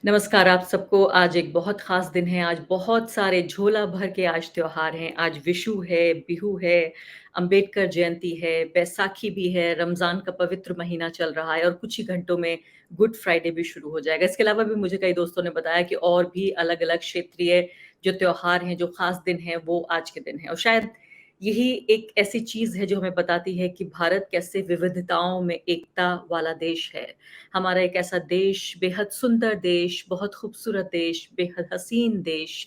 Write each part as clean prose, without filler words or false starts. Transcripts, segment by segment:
नमस्कार आप सबको। आज एक बहुत ख़ास दिन है, आज बहुत सारे झोला भर के आज त्योहार हैं। आज विशु है, बिहू है, अंबेडकर जयंती है, बैसाखी भी है, रमज़ान का पवित्र महीना चल रहा है और कुछ ही घंटों में गुड फ्राइडे भी शुरू हो जाएगा। इसके अलावा भी मुझे कई दोस्तों ने बताया कि और भी अलग-अलग क्षेत्रीय जो त्योहार हैं, जो ख़ास दिन हैं, वो आज के दिन हैं और शायद यही एक ऐसी चीज़ है जो हमें बताती है कि भारत कैसे विविधताओं में एकता वाला देश है। हमारा एक ऐसा देश, बेहद सुंदर देश, बहुत खूबसूरत देश, बेहद हसीन देश,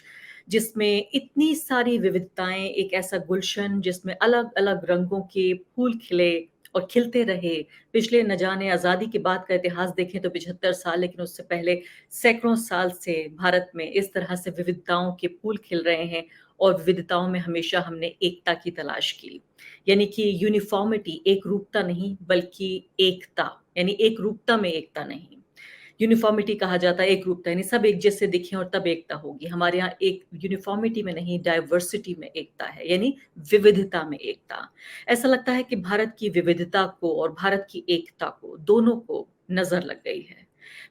जिसमें इतनी सारी विविधताएँ, एक ऐसा गुलशन जिसमें अलग-अलग रंगों के फूल खिले और खिलते रहे। पिछले न जाने आज़ादी के बाद का इतिहास देखें तो 75 साल, लेकिन उससे पहले सैकड़ों साल से भारत में इस तरह से विविधताओं के फूल खिल रहे हैं और विविधताओं में हमेशा हमने एकता की तलाश की। यानी कि यूनिफ़ॉर्मिटी, एकरूपता नहीं बल्कि एकता। यानी एकरूपता में एकता नहीं। यूनिफ़ॉर्मिटी कहा जाता है एकरूपता, यानी सब एक जैसे दिखें और तब एकता होगी। हमारे यहाँ एक यूनिफ़ॉर्मिटी में नहीं, डाइवर्सिटी में एकता है, यानी विविधता में एकता। ऐसा लगता है कि भारत की विविधता को और भारत की एकता को, दोनों को नज़र लग गई है।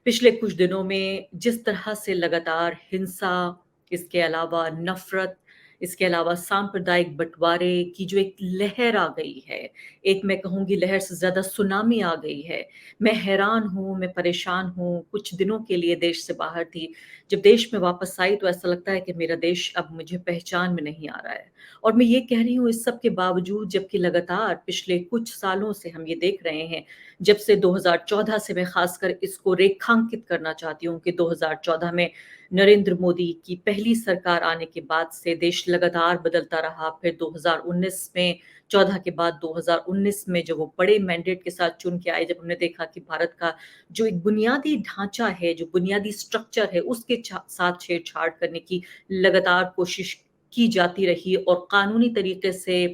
पिछले कुछ दिनों में जिस तरह से लगातार हिंसा, इसके अलावा नफ़रत, इसके अलावा सांप्रदायिक बँटवारे की जो एक लहर आ गई है, एक मैं कहूँगी लहर से ज़्यादा सुनामी आ गई है। मैं हैरान हूँ, मैं परेशान हूँ, कुछ दिनों के लिए देश से बाहर थी। जब देश में वापस आई तो ऐसा लगता है कि मेरा देश अब मुझे पहचान में नहीं आ रहा है। और मैं ये कह रही हूँ इस सब के बावजूद, जबकि लगातार पिछले कुछ सालों से हम ये देख रहे हैं, जब से 2014 से मैं ख़ासकर इसको रेखांकित करना चाहती हूँ कि 2014 में नरेंद्र मोदी की पहली सरकार आने के बाद से देश लगातार बदलता रहा। फिर 2019 में 14 के बाद 2019 में जब वो बड़े मैंडेट के साथ चुन के आए, जब हमने देखा कि भारत का जो एक बुनियादी ढाँचा है, जो बुनियादी स्ट्रक्चर है, उसके साथ छेड़छाड़ करने की लगातार कोशिश की जाती रही और कानूनी तरीके से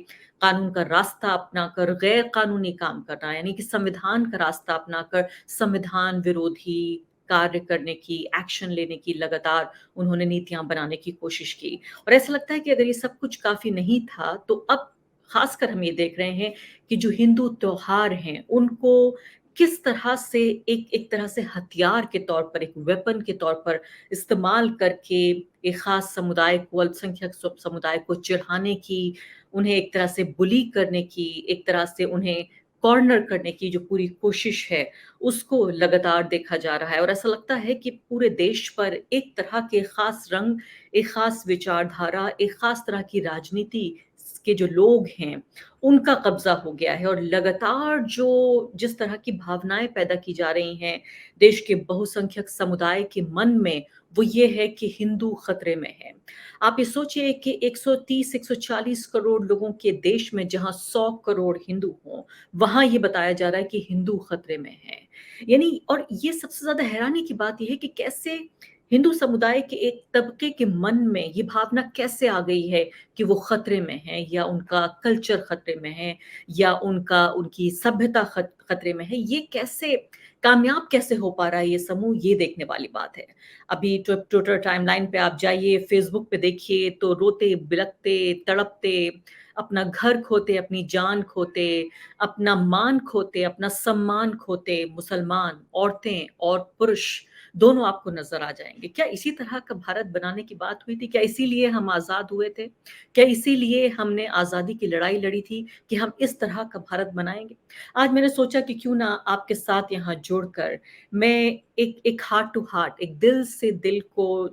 कानून का रास्ता अपनाकर गैर कानूनी काम करना, यानी कि संविधान का रास्ता अपनाकर संविधान विरोधी कार्य करने की, एक्शन लेने की लगातार उन्होंने नीतियाँ बनाने की कोशिश की। और ऐसा लगता है कि अगर ये सब कुछ काफ़ी नहीं था, तो अब ख़ासकर हम ये देख रहे हैं कि जो हिंदू त्योहार हैं, उनको किस तरह से एक एक तरह से हथियार के तौर पर, एक वेपन के तौर पर इस्तेमाल करके एक ख़ास समुदाय को, अल्पसंख्यक समुदाय को चिढ़ाने की, उन्हें एक तरह से बुली करने की, एक तरह से उन्हें कॉर्नर करने की जो पूरी कोशिश है, उसको लगातार देखा जा रहा है और ऐसा लगता है कि पूरे देश पर एक तरह के ख़ास रंग, एक ख़ास विचारधारा, एक ख़ास तरह की राजनीति के जो लोग हैं, उनका कब्ज़ा हो गया है और लगातार जो जिस तरह की भावनाएँ पैदा की जा रही हैं, देश के बहुसंख्यक समुदाय के मन में, वो ये है कि हिंदू खतरे में है। आप ये सोचिए कि 130-140 करोड़ लोगों के देश में जहाँ 100 करोड़ हिंदू हों, वहाँ ये बताया जा रहा है कि हिंदू खतरे में हैं। यानी और ये सबसे ज़्यादा हैरानी की बात ये है कि कैसे हिंदू समुदाय के एक तबके के मन में ये भावना कैसे आ गई है कि वो खतरे में हैं या उनका कल्चर खतरे में है या उनकी सभ्यता खतरे में है। ये कैसे कामयाब कैसे हो पा रहा है ये समूह, ये देखने वाली बात है। अभी ट्विटर टाइमलाइन पे आप जाइए, फ़ेसबुक पे देखिए तो रोते-बिलखते, तड़पते, अपना घर खोते, अपनी जान खोते, अपना मान खोते, अपना सम्मान खोते मुसलमान, औरतें और पुरुष दोनों आपको नज़र आ जाएँगे। क्या इसी तरह का भारत बनाने की बात हुई थी? क्या इसीलिए हम आज़ाद हुए थे? क्या इसीलिए हमने आज़ादी की लड़ाई लड़ी थी कि हम इस तरह का भारत बनाएँगे? आज मैंने सोचा कि क्यों ना आपके साथ यहाँ जुड़कर मैं एक एक हार्ट टू हार्ट, एक दिल से दिल को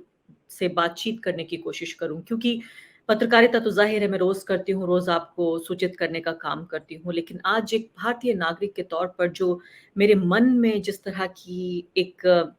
से बातचीत करने की कोशिश करूँ, क्योंकि पत्रकारिता तो ज़ाहिर है मैं रोज़ करती हूँ, रोज़ आपको सूचित करने का काम करती हूँ। लेकिन आज एक भारतीय नागरिक के तौर पर जो मेरे मन में जिस तरह की एक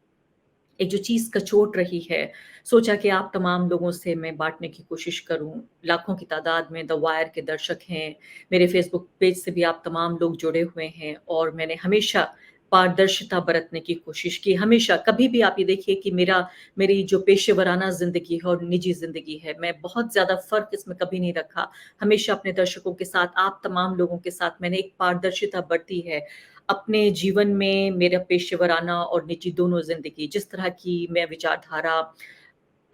जो चीज़ कचोट रही है, सोचा कि आप तमाम लोगों से मैं बाँटने की कोशिश करूँ। लाखों की तादाद में द वायर के दर्शक हैं, मेरे फ़ेसबुक पेज से भी आप तमाम लोग जुड़े हुए हैं और मैंने हमेशा पारदर्शिता बरतने की कोशिश की। हमेशा, कभी भी आप ये देखिए कि मेरी जो पेशेवराना ज़िंदगी है और निजी ज़िंदगी है, मैं बहुत ज़्यादा फ़र्क इसमें कभी नहीं रखा। हमेशा अपने दर्शकों के साथ, आप तमाम लोगों के साथ मैंने एक पारदर्शिता बरती है। अपने जीवन में मेरा पेशेवराना और निजी दोनों ज़िंदगी, जिस तरह की मैं विचारधारा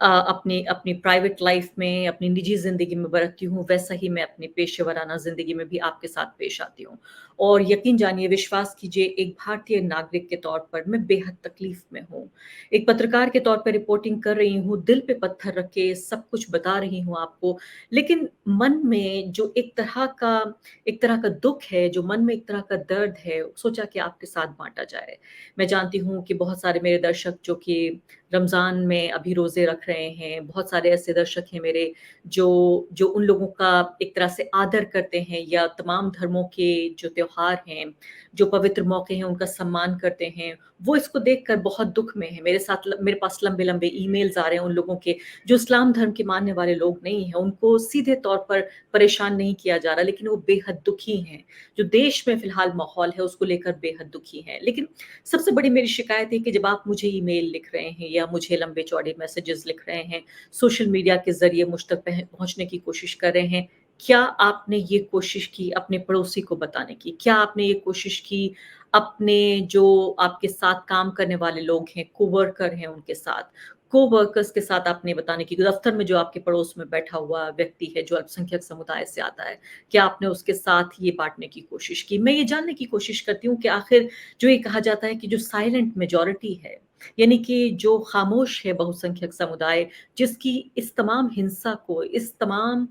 अपनी अपनी प्राइवेट लाइफ़ में, अपनी निजी ज़िंदगी में बरतती हूँ, वैसा ही मैं अपनी पेशेवराना ज़िंदगी में भी आपके साथ पेश आती हूँ। और यकीन जानिए, विश्वास कीजिए, एक भारतीय नागरिक के तौर पर मैं बेहद तकलीफ़ में हूँ। एक पत्रकार के तौर पर रिपोर्टिंग कर रही हूँ, दिल पे पत्थर रख के सब कुछ बता रही हूँ आपको, लेकिन मन में जो एक तरह का दुःख है, जो मन में एक तरह का दर्द है, सोचा कि आपके साथ बाँटा जाए। मैं जानती हूँ कि बहुत सारे मेरे दर्शक जो कि रमज़ान में अभी रोज़े रख रहे हैं, बहुत सारे ऐसे दर्शक हैं मेरे जो जो उन लोगों का एक तरह से आदर करते हैं या तमाम धर्मों के जो त्योहार हैं, जो पवित्र मौके हैं, उनका सम्मान करते हैं, वो इसको देखकर बहुत दुःख में हैं। मेरे पास लंबे-लंबे ईमेल्स आ रहे हैं उन लोगों के, जो इस्लाम धर्म के मानने वाले लोग नहीं हैं, उनको सीधे तौर पर परेशान नहीं किया जा रहा, लेकिन वो बेहद दुखी हैं। जो देश में फ़िलहाल माहौल है, उसको लेकर बेहद दुखी हैं। लेकिन सबसे बड़ी मेरी शिकायत है कि जब आप मुझे ईमेल लिख रहे हैं या मुझे लंबे-चौड़े मैसेजेस लिख रहे हैं, सोशल मीडिया के ज़रिए मुझ तक पहुँचने की कोशिश कर रहे हैं, क्या आपने ये कोशिश की अपने पड़ोसी को बताने की? क्या आपने ये कोशिश की अपने जो आपके साथ काम करने वाले लोग हैं, कोवर्कर हैं उनके साथ, कोवर्कर्स के साथ आपने बताने की, दफ़्तर में जो आपके पड़ोस में बैठा हुआ व्यक्ति है, जो अल्पसंख्यक समुदाय से आता है, क्या आपने उसके साथ ये बाँटने की कोशिश की? मैं ये जानने की कोशिश करती हूँ कि आखिर जो ये कहा जाता है कि जो साइलेंट मेजॉरिटी है, यानी कि जो खामोश है बहुसंख्यक समुदाय, जिसकी इस तमाम हिंसा को, इस तमाम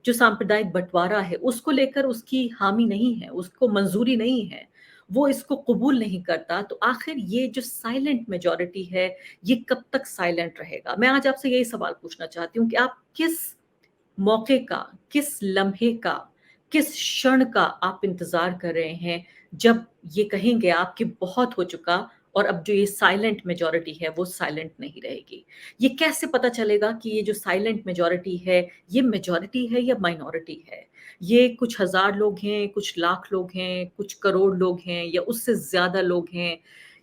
जो सांप्रदायिक बँटवारा है, उसको लेकर उसकी हामी नहीं है, उसको मंज़ूरी नहीं है, वो इसको कबूल नहीं करता, तो आखिर ये जो साइलेंट मेजॉरिटी है, ये कब तक साइलेंट रहेगा? मैं आज आपसे यही सवाल पूछना चाहती हूँ कि आप किस मौके का, किस लम्हे का, किस क्षण का आप इंतज़ार कर रहे हैं, जब ये कहेंगे आप कि बहुत हो चुका और अब जो ये साइलेंट मेजॉरिटी है, वो साइलेंट नहीं रहेगी। ये कैसे पता चलेगा कि ये जो साइलेंट मेजॉरिटी है, ये मेजॉरिटी है या माइनॉरिटी है? ये कुछ हज़ार लोग हैं, कुछ लाख लोग हैं, कुछ करोड़ लोग हैं या उससे ज़्यादा लोग हैं?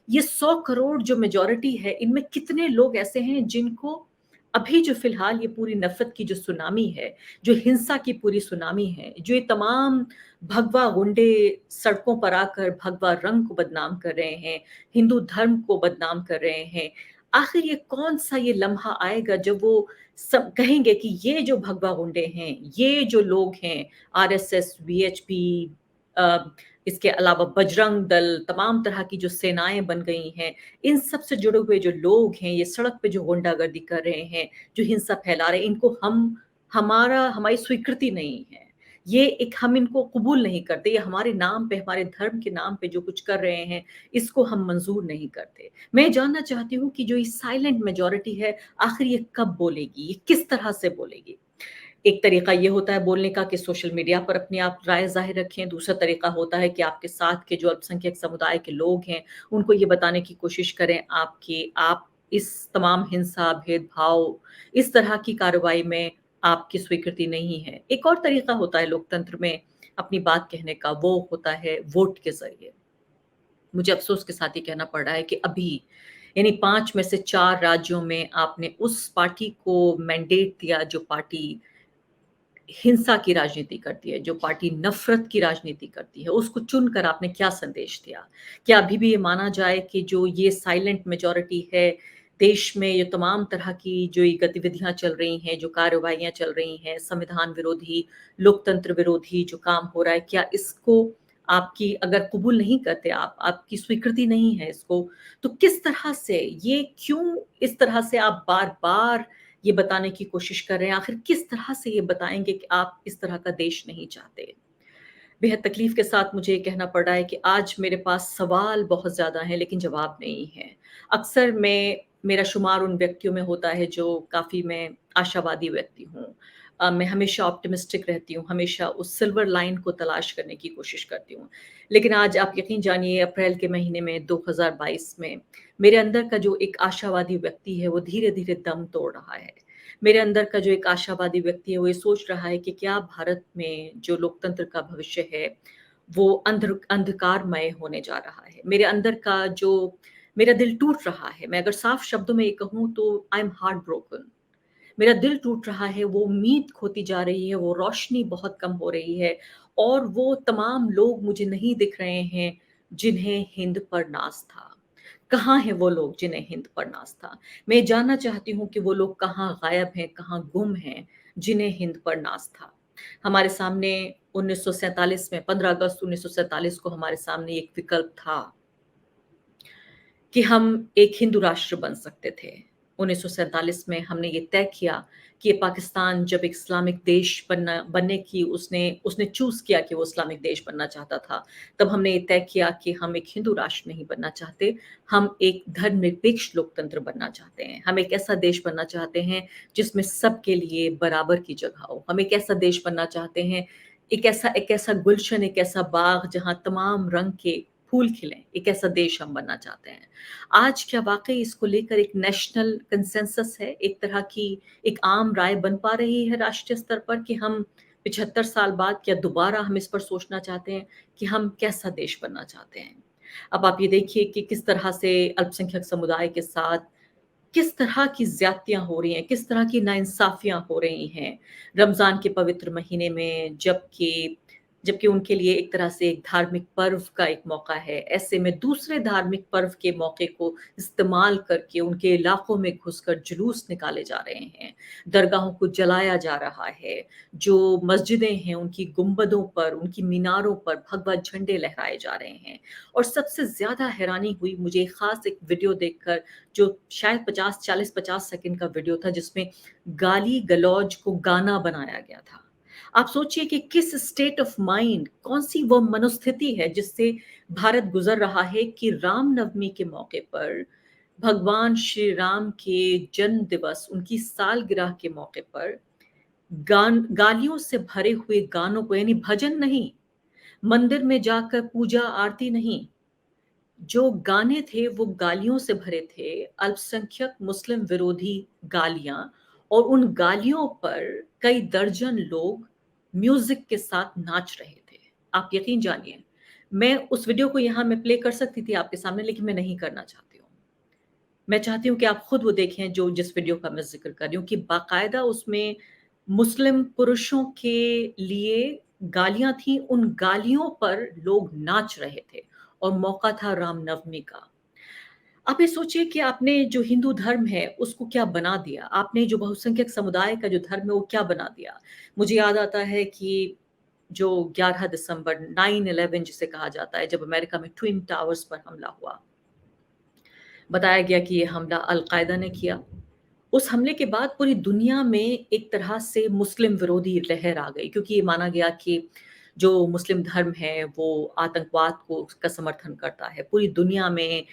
ये 100 करोड़ जो मेजॉरिटी है, इनमें कितने लोग ऐसे हैं जिनको अभी जो फ़िलहाल ये पूरी नफ़रत की जो सुनामी है, जो हिंसा की पूरी सुनामी है, जो ये तमाम भगवा गुंडे सड़कों पर आकर भगवा रंग को बदनाम कर रहे हैं, हिंदू धर्म को बदनाम कर रहे हैं। आखिर ये कौन-सा ये लम्हा आएगा जब वो सब कहेंगे कि ये जो भगवा गुंडे हैं, ये जो लोग हैं आरएसएस, वीएचपी, अ, इसके अलावा बजरंग दल, तमाम तरह की जो सेनाएँ बन गई हैं, इन सब से जुड़े हुए जो लोग हैं, ये सड़क पे जो गुंडागर्दी कर रहे हैं, जो हिंसा फैला रहे हैं, इनको हमारी स्वीकृति नहीं है। ये एक हम इनको कबूल नहीं करते, ये हमारे नाम पे, हमारे धर्म के नाम पे जो कुछ कर रहे हैं, इसको हम मंज़ूर नहीं करते। मैं जानना चाहती हूँ कि जो ये साइलेंट मेजॉरिटी है, आखिर ये कब बोलेगी? ये किस तरह से बोलेगी? एक तरीका ये होता है बोलने का कि सोशल मीडिया पर अपनी आप राय ज़ाहिर रखें, दूसरा तरीका होता है कि आपके साथ के जो अल्पसंख्यक समुदाय के लोग हैं, उनको ये बताने की कोशिश करें आप इस तमाम हिंसा, भेदभाव, इस तरह की कार्रवाई में आपकी स्वीकृति नहीं है। एक और तरीका होता है लोकतंत्र में अपनी बात कहने का, वो होता है वोट के ज़रिए। मुझे अफ़सोस के साथ ये कहना पड़ रहा है कि अभी यानी 5 में से 4 राज्यों में आपने उस पार्टी को मैंडेट दिया जो पार्टी हिंसा की राजनीति करती है, जो पार्टी नफ़रत की राजनीति करती है, उसको चुनकर आपने क्या संदेश दिया? क्या अभी भी ये माना जाए कि जो ये साइलेंट मेजॉरिटी है, देश में ये तमाम तरह की जो ये गतिविधियाँ चल रही हैं, जो कार्रवाइयाँ चल रही हैं, संविधान विरोधी, लोकतंत्र विरोधी जो काम हो रहा है, क्या इसको आपकी अगर कबूल नहीं करते आप, आपकी स्वीकृति नहीं है इसको, तो किस तरह से ये क्यों इस तरह से आप बार-बार ये बताने की कोशिश कर रहे हैं, आखिर किस तरह से ये बताएँगे कि आप इस तरह का देश नहीं चाहते? बेहद तकलीफ़ के साथ मुझे ये कहना पड़ रहा है कि आज मेरे पास सवाल बहुत ज़्यादा हैं, लेकिन जवाब नहीं है। अक्सर मेरा शुमार उन व्यक्तियों में होता है जो काफ़ी मैं आशावादी व्यक्ति हूँ। मैं हमेशा ऑप्टिमिस्टिक रहती हूँ, हमेशा उस सिल्वर लाइन को तलाश करने की कोशिश करती हूँ। लेकिन आज आप यकीन जानिए, अप्रैल के महीने में 2022 में मेरे अंदर का जो एक आशावादी व्यक्ति है, वो धीरे-धीरे दम तोड़ रहा है। मेरे अंदर का जो एक आशावादी व्यक्ति है, वो ये सोच रहा है कि क्या भारत में जो लोकतंत्र का भविष्य है, वो अंधकारमय होने जा रहा है। मेरे अंदर का जो मेरा दिल टूट रहा है, मैं अगर साफ शब्दों में ये कहूँ तो आई एम हार्ट ब्रोकन। मेरा दिल टूट रहा है, वो उम्मीद खोती जा रही है, वो रोशनी बहुत कम हो रही है और वो तमाम लोग मुझे नहीं दिख रहे हैं, जिन्हें हिंद पर नाज़ था। कहाँ हैं वो लोग जिन्हें हिंद पर नाज़ था? मैं जानना चाहती हूँ कि वो लोग कहाँ गायब हैं, कहाँ गुम हैं, जिन्हें हिंद पर नाज़ था? हमारे सामने 1947 में 15 अगस्त 1947 को हमारे सामने एक विकल्प था कि हम एक हिंदू राष्ट्र बन सकते थे। 1947 में हमने ये तय किया कि पाकिस्तान जब एक इस्लामिक देश बनने की उसने उसने चूज़ किया कि वो इस्लामिक देश बनना चाहता था, तब हमने ये तय किया कि हम एक हिंदू राष्ट्र नहीं बनना चाहते, हम एक धर्मनिरपेक्ष लोकतंत्र बनना चाहते हैं। हम एक ऐसा देश बनना चाहते हैं, जिसमें सबके लिए बराबर की जगह हो। हम एक ऐसा देश बनना चाहते हैं, एक ऐसा गुलशन, एक ऐसा बाग जहाँ तमाम रंग के फूल खिलें, एक ऐसा देश हम बनना चाहते हैं। आज क्या वाक़ई इसको लेकर एक नेशनल कंसेंसस है? एक तरह की एक आम राय बन पा रही है राष्ट्रीय स्तर पर कि हम 75 साल बाद क्या दोबारा हम इस पर सोचना चाहते हैं कि हम कैसा देश बनना चाहते हैं? अब आप ये देखिए कि किस तरह से अल्पसंख्यक समुदाय के साथ किस तरह की ज़्यादतियाँ हो रही हैं, किस तरह की नाइंसाफ़ियाँ हो रही हैं। रमज़ान के पवित्र महीने में जबकि जबकि उनके लिए एक तरह से एक धार्मिक पर्व का एक मौका है, ऐसे में दूसरे धार्मिक पर्व के मौके को इस्तेमाल करके उनके इलाकों में घुसकर जुलूस निकाले जा रहे हैं, दरगाहों को जलाया जा रहा है, जो मस्जिदें हैं उनकी गुंबदों पर, उनकी मीनारों पर भगवा झंडे लहराए जा रहे हैं। और सबसे ज़्यादा हैरानी हुई मुझे ख़ास एक वीडियो देखकर जो शायद 50 40-50 सेकंड का वीडियो था जिसमें गाली-गलौज को गाना बनाया गया था। आप सोचिए कि किस स्टेट ऑफ माइंड कौन-सी वो मनोस्थिति है जिससे भारत गुज़र रहा है कि रामनवमी के मौके पर, भगवान श्री राम के जन्म दिवस, उनकी सालगिरह के मौके पर गालियों से भरे हुए गानों को यानी भजन नहीं, मंदिर में जाकर पूजा आरती नहीं, जो गाने थे वो गालियों से भरे थे, अल्पसंख्यक मुस्लिम विरोधी गालियाँ और उन गालियों पर कई दर्जन लोग म्यूज़िक के साथ नाच रहे थे। आप यकीन जानिए, मैं उस वीडियो को यहाँ मैं प्ले कर सकती थी आपके सामने लेकिन मैं नहीं करना चाहती हूँ। मैं चाहती हूँ कि आप खुद वो देखें जो जिस वीडियो का मैं ज़िक्र कर रही हूँ कि बाकायदा उसमें मुस्लिम पुरुषों के लिए गालियाँ थीं, उन गालियों पर लोग नाच रहे थे और मौका था रामनवमी का। आप ये सोचिए कि आपने जो हिंदू धर्म है, उसको क्या बना दिया? आपने जो बहुसंख्यक समुदाय का जो धर्म है, वो क्या बना दिया? मुझे याद आता है कि जो 11 दिसंबर 9/11 जिसे कहा जाता है, जब अमेरिका में ट्विन टावर्स पर हमला हुआ। बताया गया कि ये हमला अल-कायदा ने किया। उस हमले के बाद पूरी दुनिया में एक तरह से मुस्लिम विरोधी लहर आ गई क्योंकि ये माना गया कि जो मुस्लिम धर्म है वो आतंकवाद को का समर्थन करता है। पूरी दुनिया में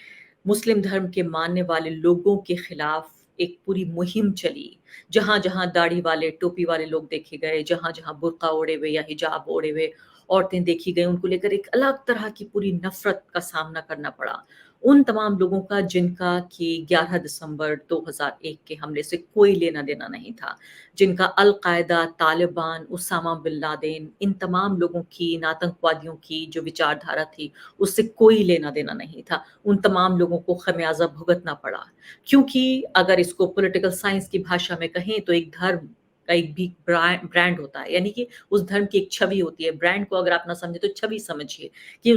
मुस्लिम धर्म के मानने वाले लोगों के खिलाफ एक पूरी मुहिम चली। जहाँ-जहाँ दाढ़ी वाले, टोपी वाले लोग देखे गए, जहाँ-जहाँ बुर्का ओढ़े हुए या हिजाब ओढ़े हुए औरतें देखी गईं, उनको लेकर एक अलग तरह की पूरी नफ़रत का सामना करना पड़ा। उन तमाम लोगों का जिनका कि 11 दिसंबर 2001 के हमले से कोई लेना-देना नहीं था। जिनका al Qaeda, Taliban, Usama bin Laden इन तमाम लोगों की, इन आतंकवादियों की जो विचारधारा थी, उससे कोई लेना-देना नहीं था। उन तमाम लोगों को ख़मियाज़ा भुगतना पड़ा। क्योंकि अगर इसको पॉलिटिकल साइंस की भाषा में कहें तो एक धर्म का एक भी ब्रांड होता है। यानी कि उस धर्म की एक छवि होती है। ब्रांड को अगर आप ना समझें तो छवि समझिए। कि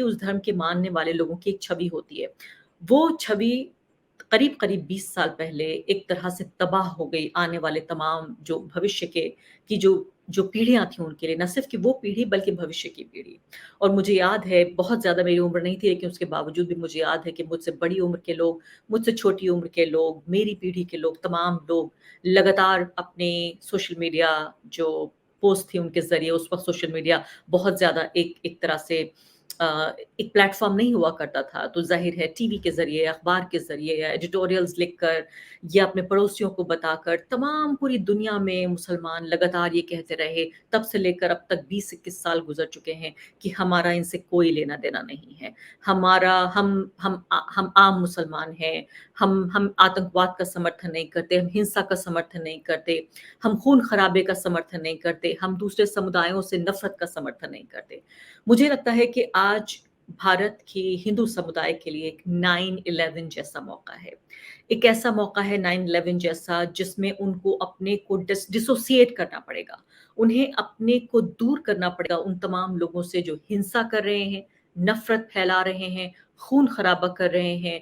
उस धर्म के मानने वाले लोगों की एक छवि होती है। वो छवि करीब-करीब 20 साल पहले एक तरह से तबाह हो गई आने वाले तमाम जो भविष्य के की जो पीढ़ियाँ थी उनके लिए, ना सिर्फ़ कि वो पीढ़ी बल्कि भविष्य की पीढ़ी। और मुझे याद है बहुत ज़्यादा मेरी उम्र नहीं थी लेकिन उसके बावजूद भी मुझे याद है कि मुझसे बड़ी उम्र के लोग, मुझसे छोटी उम्र के लोग, मेरी पीढ़ी के लोग, तमाम लोग लगातार अपने सोशल मीडिया जो पोस्ट थी उनके ज़रिए उस वक़्त सोशल मीडिया बहुत ज़्यादा एक एक तरह से एक प्लेटफ़ॉर्म नहीं हुआ करता था, तो ज़ाहिर है टीवी के ज़रिए, अखबार के ज़रिए या एडिटोरियल्स लिखकर या अपने पड़ोसियों को बताकर तमाम पूरी दुनिया में मुसलमान लगातार ये कहते रहे, तब से लेकर अब तक 20-21 साल गुज़र चुके हैं कि हमारा इनसे कोई लेना-देना नहीं है। हमारा हम आम मुसलमान हैं, हम आतंकवाद का समर्थन नहीं करते, हम हिंसा का समर्थन नहीं करते, हम खून-खराबे का समर्थन नहीं करते, हम दूसरे समुदायों से नफ़रत का समर्थन नहीं करते। मुझे लगता है कि आज भारत के हिंदू समुदाय के लिए एक 9/11 जैसा मौका है। एक ऐसा मौका है 9/11 जैसा जिसमें उनको अपने को डिसोसिएट करना पड़ेगा। उन्हें अपने को दूर करना पड़ेगा उन तमाम लोगों से जो हिंसा कर रहे हैं, नफ़रत फैला रहे हैं, खून-खराबा कर रहे हैं,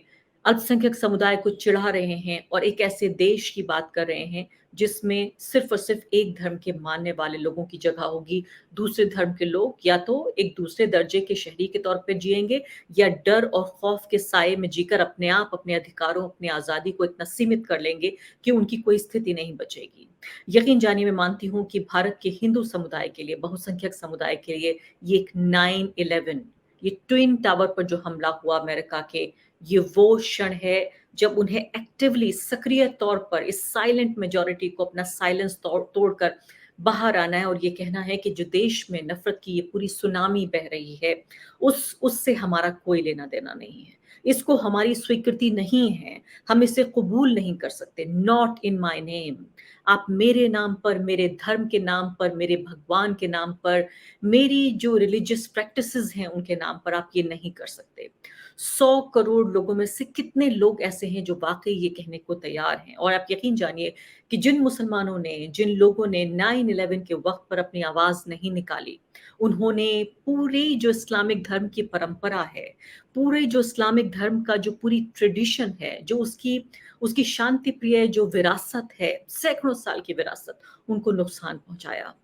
अल्पसंख्यक समुदाय को चिढ़ा रहे हैं और एक ऐसे देश की बात कर रहे हैं जिसमें सिर्फ़ और सिर्फ़ एक धर्म के मानने वाले लोगों की जगह होगी। दूसरे धर्म के लोग या तो एक दूसरे दर्जे के शहरी के तौर पे जिएँगे या डर और खौफ के साए में जीकर अपने आप, अपने अधिकारों, अपनी आज़ादी को इतना सीमित कर लेंगे कि उनकी कोई स्थिति नहीं बचेगी। यकीन जानिए मैं मानती हूँ कि भारत के हिंदू समुदाय के लिए, बहुसंख्यक समुदाय के लिए ये एक 9/11 ये ट्विन टावर पर जो हमला हुआ अमेरिका के, ये वो क्षण है जब उन्हें एक्टिवली सक्रिय तौर पर इस साइलेंट मेजॉरिटी को अपना साइलेंस तोड़कर बाहर आना है और ये कहना है कि जो देश में नफ़रत की ये पूरी सुनामी बह रही है, उससे हमारा कोई लेना-देना नहीं है। इसको हमारी स्वीकृति नहीं है, हम इसे कबूल नहीं कर सकते, नॉट इन माय नेम। आप मेरे नाम पर, मेरे धर्म के नाम पर, मेरे भगवान के नाम पर, मेरी जो रिलिजियस प्रैक्टिसेज़ हैं उनके नाम पर आप ये नहीं कर सकते। 100 करोड़ लोगों में से कितने लोग ऐसे हैं जो वाक़ई ये कहने को तैयार हैं और आप यकीन जानिए कि जिन मुसलमानों ने, जिन लोगों ने 9/11 के वक़्त पर अपनी आवाज़ नहीं निकाली, उन्होंने पूरी जो इस्लामिक धर्म की परंपरा है, पूरे जो इस्लामिक धर्म का जो पूरी ट्रेडिशन है, जो उसकी उसकी शांति प्रिय जो विरासत है, सैकड़ों साल की विरासत, उनको नुकसान पहुँचाया।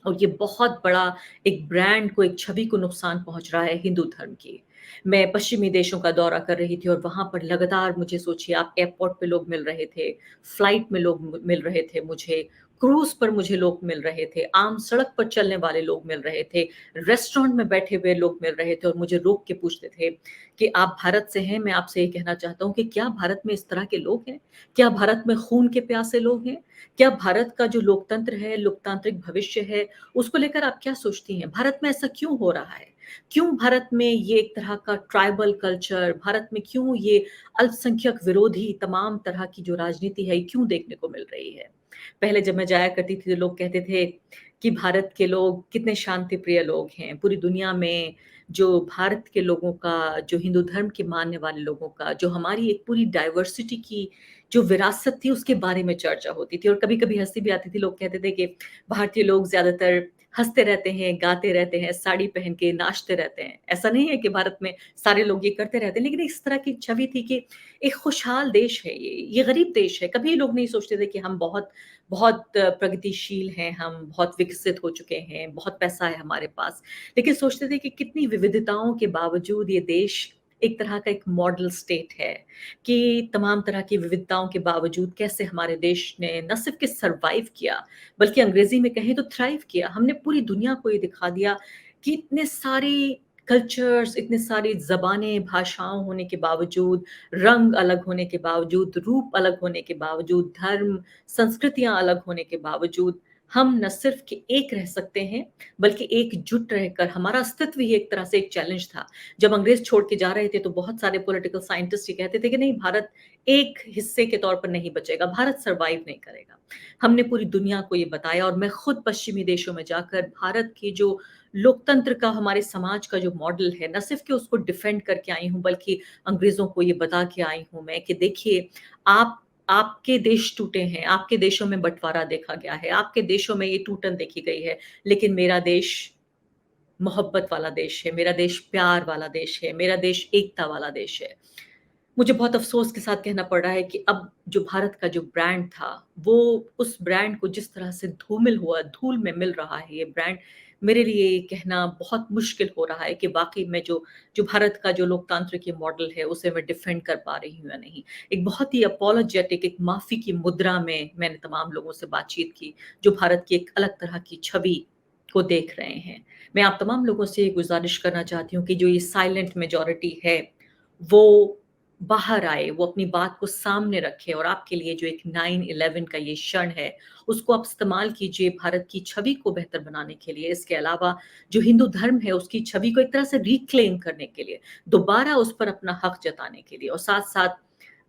और ये बहुत बड़ा एक ब्रांड को, एक छवि को नुकसान पहुँच रहा है हिंदू धर्म की। मैं पश्चिमी देशों का दौरा कर रही थी और वहाँ पर लगातार मुझे सोचिए आप एयरपोर्ट पे लोग मिल रहे थे, फ्लाइट में लोग मिल रहे थे मुझे, क्रूज़ पर मुझे लोग मिल रहे थे, आम सड़क पर चलने वाले लोग मिल रहे थे, रेस्टोरेंट में बैठे हुए लोग मिल रहे थे और मुझे रोक के पूछते थे कि आप भारत से हैं? मैं आपसे ये कहना चाहता हूँ कि क्या भारत में इस तरह के लोग हैं? क्या भारत में खून के प्यासे लोग हैं? क्या भारत का जो लोकतंत्र है, लोकतांत्रिक भविष्य है, उसको लेकर आप क्या सोचती हैं? भारत में ऐसा क्यों हो रहा है? क्यों भारत में ये एक तरह का ट्राइबल कल्चर, भारत में क्यों ये अल्पसंख्यक विरोधी तमाम तरह की जो राजनीति है, ये क्यों देखने को मिल रही है? पहले जब मैं जाया करती थी, तो लोग कहते थे कि भारत के लोग कितने शांति प्रिय लोग हैं। पूरी दुनिया में जो भारत के लोगों का, जो हिंदू धर्म के मानने वाले लोगों का, जो हमारी एक पूरी डाइवर्सिटी की जो विरासत थी उसके बारे में चर्चा होती थी और कभी-कभी हँसी भी आती थी। लोग कहते थे कि भारतीय लोग ज़्यादातर हँसते रहते हैं, गाते रहते हैं, साड़ी पहन के नाचते रहते हैं। ऐसा नहीं है कि भारत में सारे लोग ये करते रहते हैं, लेकिन इस तरह की छवि थी कि एक खुशहाल देश है ये गरीब देश है। कभी लोग नहीं सोचते थे कि हम बहुत बहुत प्रगतिशील हैं, हम बहुत विकसित हो चुके हैं, बहुत पैसा है हमारे पास। लेकिन सोचते थे कि कितनी विविधताओं के बावजूद ये देश एक तरह का एक मॉडल स्टेट है कि तमाम तरह की विविधताओं के बावजूद कैसे हमारे देश ने न सिर्फ कि सर्वाइव किया, बल्कि अंग्रेज़ी में कहें तो थ्राइव किया। हमने पूरी दुनिया को ये दिखा दिया कि इतने सारे कल्चर्स, इतनी सारी ज़बानें, भाषाओं होने के बावजूद, रंग अलग होने के बावजूद, रूप अलग होने के बावजूद, धर्म, संस्कृतियाँ अलग होने के बावजूद, हम न सिर्फ कि एक रह सकते हैं, बल्कि एकजुट रहकर हमारा अस्तित्व ही एक तरह से एक चैलेंज था। जब अंग्रेज़ छोड़ के जा रहे थे, तो बहुत सारे पॉलिटिकल साइंटिस्ट ये कहते थे कि नहीं भारत एक हिस्से के तौर पर नहीं बचेगा, भारत सर्वाइव नहीं करेगा। हमने पूरी दुनिया को ये बताया और मैं खुद पश्चिमी देशों में जाकर भारत की जो लोकतंत्र का, हमारे समाज का जो मॉडल है, न सिर्फ कि उसको डिफेंड करके आई हूँ, बल्कि अंग्रेज़ों को ये बता के आई हूँ मैं कि देखिए, आप आपके देश टूटे हैं, आपके देशों में बँटवारा देखा गया है, आपके देशों में ये टूटन देखी गई है, लेकिन मेरा देश मोहब्बत वाला देश है, मेरा देश प्यार वाला देश है, मेरा देश एकता वाला देश है। मुझे बहुत अफ़सोस के साथ कहना पड़ रहा है कि अब जो भारत का जो ब्रांड था, वो उस ब्रांड को जिस तरह से धूल में मिल रहा है ये ब्रांड, मेरे लिए ये कहना बहुत मुश्किल हो रहा है कि वाक़ई में जो जो भारत का जो लोकतांत्रिक ये मॉडल है, उसे मैं डिफेंड कर पा रही हूँ या नहीं। एक बहुत ही अपोलोजेटिक, एक माफ़ी की मुद्रा में मैंने तमाम लोगों से बातचीत की, जो भारत की एक अलग तरह की छवि को देख रहे हैं। मैं आप तमाम लोगों से ये गुज़ारिश करना चाहती हूँ कि जो ये साइलेंट मेजॉरिटी है, वो बाहर आए, वो अपनी बात को सामने रखे और आपके लिए जो एक 9/11 का ये क्षण है, उसको आप इस्तेमाल कीजिए भारत की छवि को बेहतर बनाने के लिए। इसके अलावा जो हिंदू धर्म है, उसकी छवि को एक तरह से रिक्लेम करने के लिए, दोबारा उस पर अपना हक जताने के लिए और साथ-साथ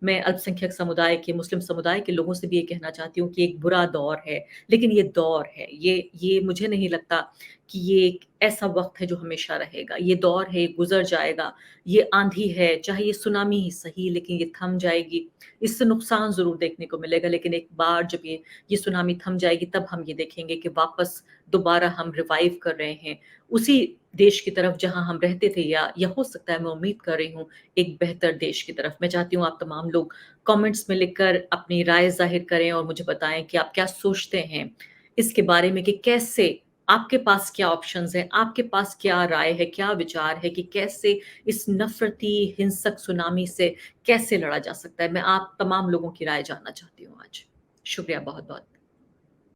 मैं अल्पसंख्यक समुदाय के, मुस्लिम समुदाय के लोगों से भी ये कहना चाहती हूँ कि एक बुरा दौर है, लेकिन ये दौर है। ये मुझे नहीं लगता कि ये एक ऐसा वक़्त है जो हमेशा रहेगा, ये दौर है, ये गुज़र जाएगा, ये आँधी है, चाहे ये सुनामी ही सही लेकिन ये थम जाएगी। इससे नुकसान ज़रूर देखने को मिलेगा लेकिन एक बार जब ये सुनामी थम जाएगी तब हम ये देखेंगे कि वापस दोबारा हम रिवाइव कर रहे हैं, उसी देश की तरफ जहाँ हम रहते थे या हो सकता है मैं उम्मीद कर रही हूँ एक बेहतर देश की तरफ। मैं चाहती हूँ आप तमाम लोग कमेंट्स में लिखकर अपनी राय ज़ाहिर करें और मुझे बताएँ कि आप क्या सोचते हैं इसके बारे में कि कैसे आपके पास क्या ऑप्शंस हैं, आपके पास क्या राय है, क्या विचार है कि कैसे इस नफ़रती हिंसक सुनामी से कैसे लड़ा जा सकता है? मैं आप तमाम लोगों की राय जानना चाहती हूँ आज। शुक्रिया बहुत-बहुत।